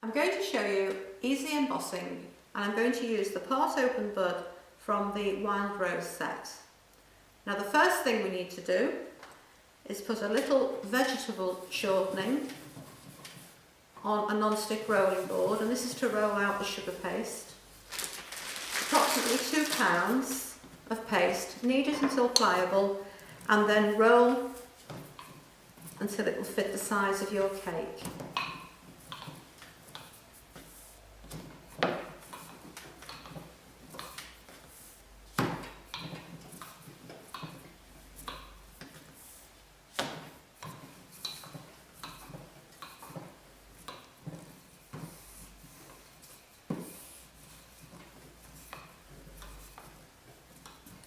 I'm going to show you easy embossing, and I'm going to use the part open bud from the Wild Rose set. Now the first thing we need to do is put a little vegetable shortening on a non-stick rolling board, and this is to roll out the sugar paste. Approximately 2 pounds of paste, knead it until pliable and then roll until it will fit the size of your cake.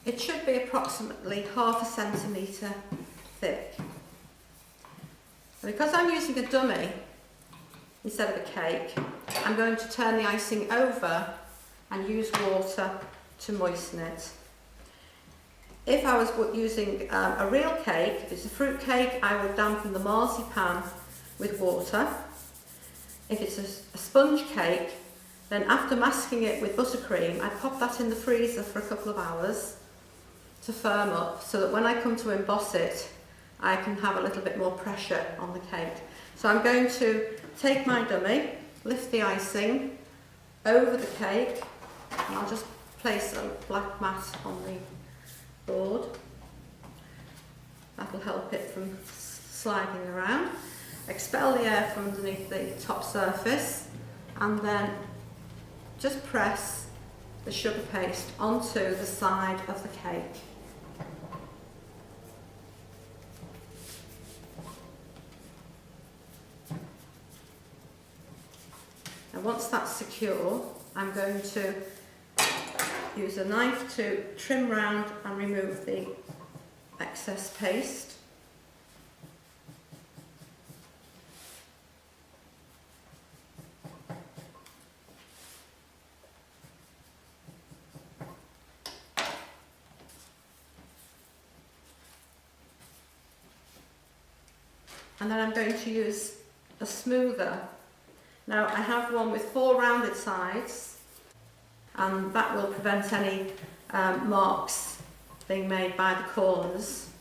It should be approximately ½ centimetre thick. And because I'm using a dummy instead of a cake, I'm going to turn the icing over and use water to moisten it. If I was using a real cake, if it's a fruit cake, I would dampen the marzipan with water. If it's a sponge cake, then after masking it with buttercream, I'd pop that in the freezer for a couple of hours to firm up, so that when I come to emboss it, I can have a little bit more pressure on the cake. So I'm going to take my dummy, lift the icing over the cake, and I'll just place a black mat on the board. That will help it from sliding around. Expel the air from underneath the top surface, and then just press the sugar paste onto the side of the cake. Now once that's secure, I'm going to use a knife to trim round and remove the excess paste. And then I'm going to use a smoother. Now I have one with 4 rounded sides, and that will prevent any marks being made by the corners.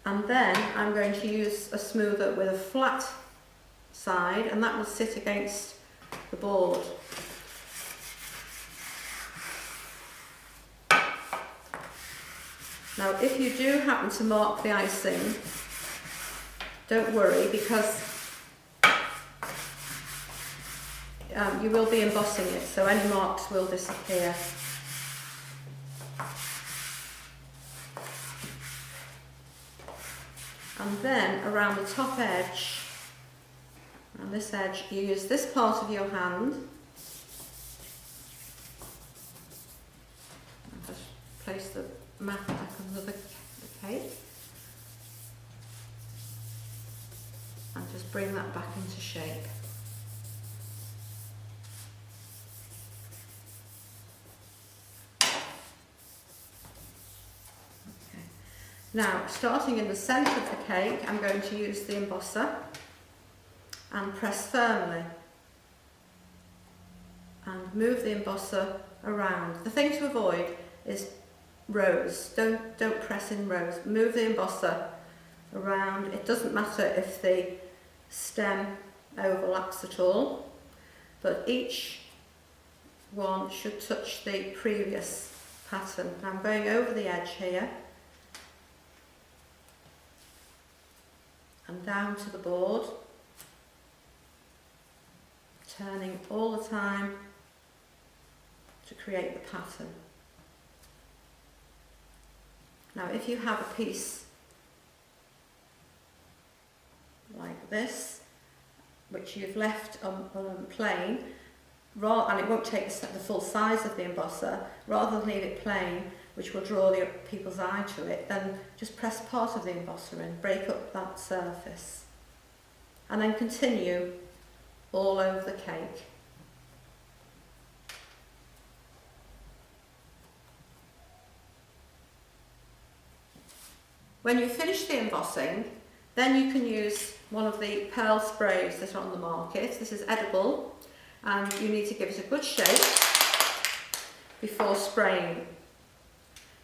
And then I'm going to use a smoother with a flat side, and that will sit against the board. Now if you do happen to mark the icing, don't worry, because you will be embossing it, so any marks will disappear. And then around the top edge, and this edge, you use this part of your hand. I'll just place the mat back under the cake. And just bring that back into shape. Okay. Now, starting in the centre of the cake, I'm going to use the embosser and press firmly and move the embosser around. The thing to avoid is rows. Don't press in rows. Move the embosser around. It doesn't matter if the stem overlaps at all, but each one should touch the previous pattern. Now I'm going over the edge here and down to the board, turning all the time to create the pattern. Now if you have a piece like this, which you've left plain, and it won't take the full size of the embosser, rather than leave it plain, which will draw the people's eye to it, then just press part of the embosser in, break up that surface, and then continue all over the cake. When you finish the embossing, Then you can use one of the pearl sprays that are on the market. This is edible, and you need to give it a good shake before spraying.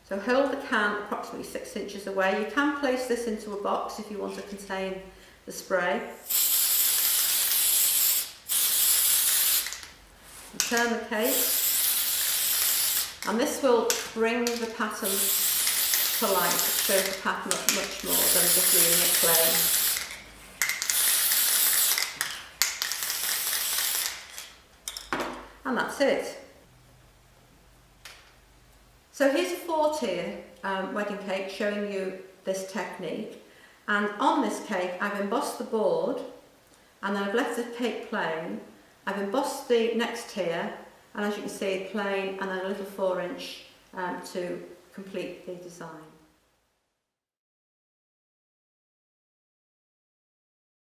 So hold the can approximately 6 inches away. You can place this into a box if you want to contain the spray. And turn the cake, and this will bring the pattern to life. It shows the pattern up much more than just leaving it plain. And that's it. So here's a 4-tier wedding cake showing you this technique, and on this cake I've embossed the board, and then I've left the cake plain. I've embossed the next tier, and as you can see, plain, and then a little 4-inch to complete the design.